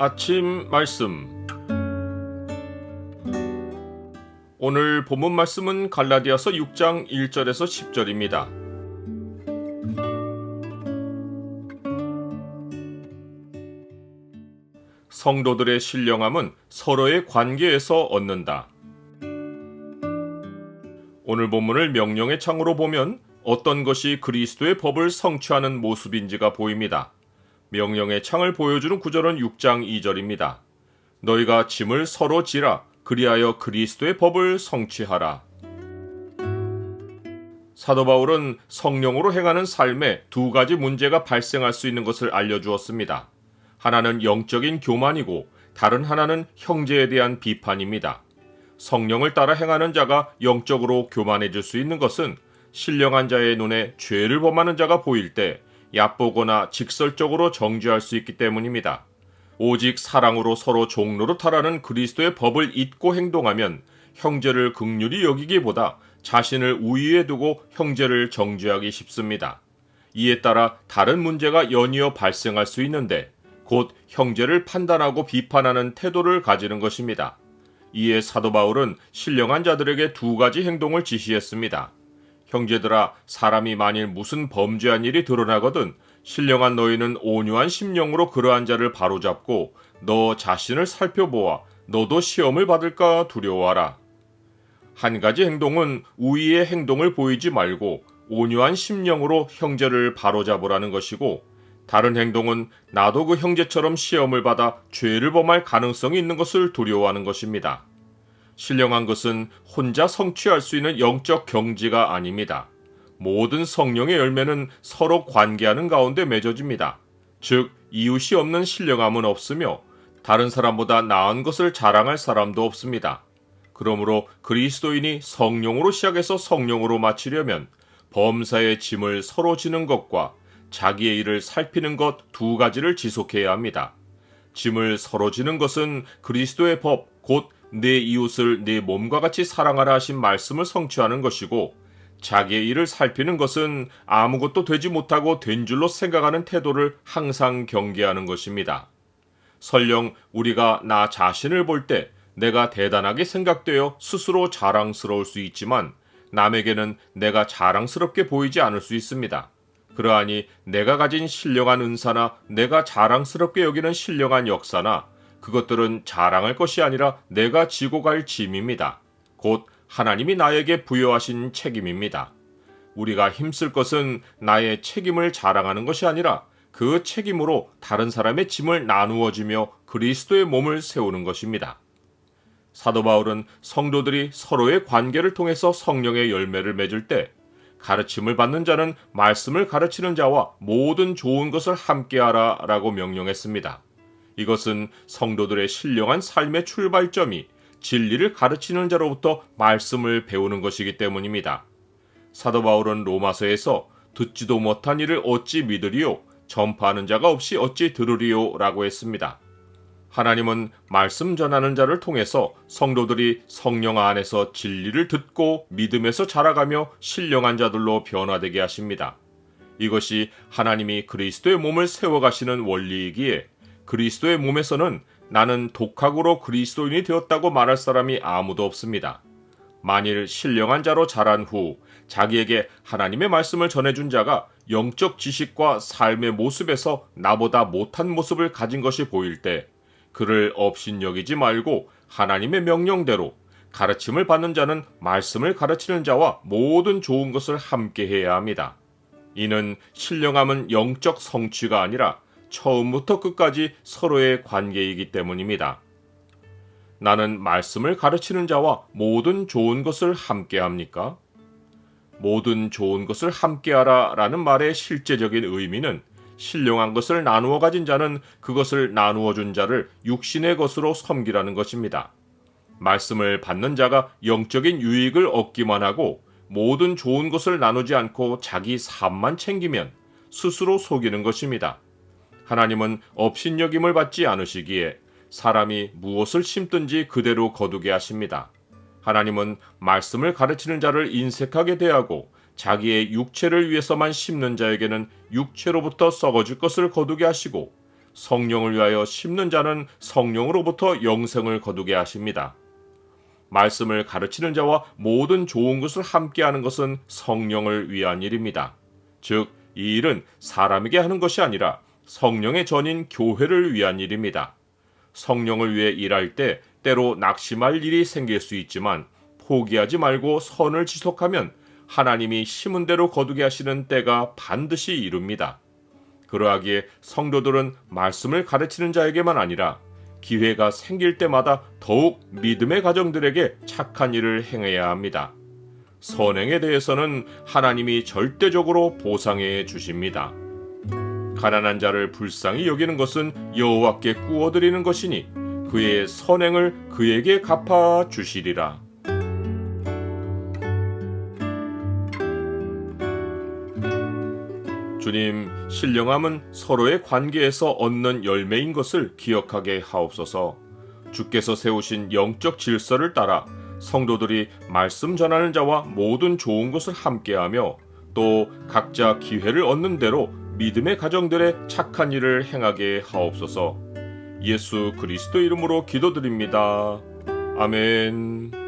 아침 말씀. 오늘 본문 말씀은 갈라디아서 6장 1절에서 10절입니다. 성도들의 신령함은 서로의 관계에서 얻는다. 오늘 본문을 명령의 창으로 보면 어떤 것이 그리스도의 법을 성취하는 모습인지가 보입니다. 명령의 창을 보여주는 구절은 6장 2절입니다. 너희가 짐을 서로 지라 그리하여 그리스도의 법을 성취하라. 사도 바울은 성령으로 행하는 삶에 두 가지 문제가 발생할 수 있는 것을 알려주었습니다. 하나는 영적인 교만이고 다른 하나는 형제에 대한 비판입니다. 성령을 따라 행하는 자가 영적으로 교만해질 수 있는 것은 신령한 자의 눈에 죄를 범하는 자가 보일 때 얕보거나 직설적으로 정죄할 수 있기 때문입니다. 오직 사랑으로 서로 종노릇하라는 그리스도의 법을 잊고 행동하면 형제를 긍휼히 여기기보다 자신을 우위에 두고 형제를 정죄하기 쉽습니다. 이에 따라 다른 문제가 연이어 발생할 수 있는데 곧 형제를 판단하고 비판하는 태도를 가지는 것입니다. 이에 사도 바울은 신령한 자들에게 두 가지 행동을 지시했습니다. 형제들아, 사람이 만일 무슨 범죄한 일이 드러나거든 신령한 너희는 온유한 심령으로 그러한 자를 바로잡고 너 자신을 살펴보아 너도 시험을 받을까 두려워하라. 한 가지 행동은 우위의 행동을 보이지 말고 온유한 심령으로 형제를 바로잡으라는 것이고, 다른 행동은 나도 그 형제처럼 시험을 받아 죄를 범할 가능성이 있는 것을 두려워하는 것입니다. 신령한 것은 혼자 성취할 수 있는 영적 경지가 아닙니다. 모든 성령의 열매는 서로 관계하는 가운데 맺어집니다. 즉, 이웃이 없는 신령함은 없으며 다른 사람보다 나은 것을 자랑할 사람도 없습니다. 그러므로 그리스도인이 성령으로 시작해서 성령으로 마치려면 범사의 짐을 서로 지는 것과 자기의 일을 살피는 것 두 가지를 지속해야 합니다. 짐을 서로 지는 것은 그리스도의 법, 곧 내 이웃을 내 몸과 같이 사랑하라 하신 말씀을 성취하는 것이고, 자기의 일을 살피는 것은 아무것도 되지 못하고 된 줄로 생각하는 태도를 항상 경계하는 것입니다. 설령 우리가 나 자신을 볼 때 내가 대단하게 생각되어 스스로 자랑스러울 수 있지만 남에게는 내가 자랑스럽게 보이지 않을 수 있습니다. 그러하니 내가 가진 신령한 은사나 내가 자랑스럽게 여기는 신령한 역사나 그것들은 자랑할 것이 아니라 내가 지고 갈 짐입니다. 곧 하나님이 나에게 부여하신 책임입니다. 우리가 힘쓸 것은 나의 책임을 자랑하는 것이 아니라 그 책임으로 다른 사람의 짐을 나누어지며 그리스도의 몸을 세우는 것입니다. 사도 바울은 성도들이 서로의 관계를 통해서 성령의 열매를 맺을 때 가르침을 받는 자는 말씀을 가르치는 자와 모든 좋은 것을 함께하라 라고 명령했습니다. 이것은 성도들의 신령한 삶의 출발점이 진리를 가르치는 자로부터 말씀을 배우는 것이기 때문입니다. 사도 바울은 로마서에서 듣지도 못한 일을 어찌 믿으리요? 전파하는 자가 없이 어찌 들으리요? 라고 했습니다. 하나님은 말씀 전하는 자를 통해서 성도들이 성령 안에서 진리를 듣고 믿음에서 자라가며 신령한 자들로 변화되게 하십니다. 이것이 하나님이 그리스도의 몸을 세워가시는 원리이기에 그리스도의 몸에서는 나는 독학으로 그리스도인이 되었다고 말할 사람이 아무도 없습니다. 만일 신령한 자로 자란 후 자기에게 하나님의 말씀을 전해준 자가 영적 지식과 삶의 모습에서 나보다 못한 모습을 가진 것이 보일 때 그를 업신여기지 말고 하나님의 명령대로 가르침을 받는 자는 말씀을 가르치는 자와 모든 좋은 것을 함께 해야 합니다. 이는 신령함은 영적 성취가 아니라 처음부터 끝까지 서로의 관계이기 때문입니다. 나는 말씀을 가르치는 자와 모든 좋은 것을 함께 합니까? 모든 좋은 것을 함께하라 라는 말의 실제적인 의미는 신령한 것을 나누어 가진 자는 그것을 나누어 준 자를 육신의 것으로 섬기라는 것입니다. 말씀을 받는 자가 영적인 유익을 얻기만 하고 모든 좋은 것을 나누지 않고 자기 삶만 챙기면 스스로 속이는 것입니다. 하나님은 업신여김을 받지 않으시기에 사람이 무엇을 심든지 그대로 거두게 하십니다. 하나님은 말씀을 가르치는 자를 인색하게 대하고 자기의 육체를 위해서만 심는 자에게는 육체로부터 썩어질 것을 거두게 하시고 성령을 위하여 심는 자는 성령으로부터 영생을 거두게 하십니다. 말씀을 가르치는 자와 모든 좋은 것을 함께하는 것은 성령을 위한 일입니다. 즉, 이 일은 사람에게 하는 것이 아니라 성령의 전인 교회를 위한 일입니다. 성령을 위해 일할 때 때로 낙심할 일이 생길 수 있지만 포기하지 말고 선을 지속하면 하나님이 심은 대로 거두게 하시는 때가 반드시 이룹니다. 그러하기에 성도들은 말씀을 가르치는 자에게만 아니라 기회가 생길 때마다 더욱 믿음의 가정들에게 착한 일을 행해야 합니다. 선행에 대해서는 하나님이 절대적으로 보상해 주십니다. 가난한 자를 불쌍히 여기는 것은 여호와께 꾸어드리는 것이니 그의 선행을 그에게 갚아 주시리라. 주님, 신령함은 서로의 관계에서 얻는 열매인 것을 기억하게 하옵소서. 주께서 세우신 영적 질서를 따라 성도들이 말씀 전하는 자와 모든 좋은 것을 함께하며 또 각자 기회를 얻는 대로 믿음의 가정들의 착한 일을 행하게 하옵소서. 예수 그리스도 이름으로 기도드립니다. 아멘.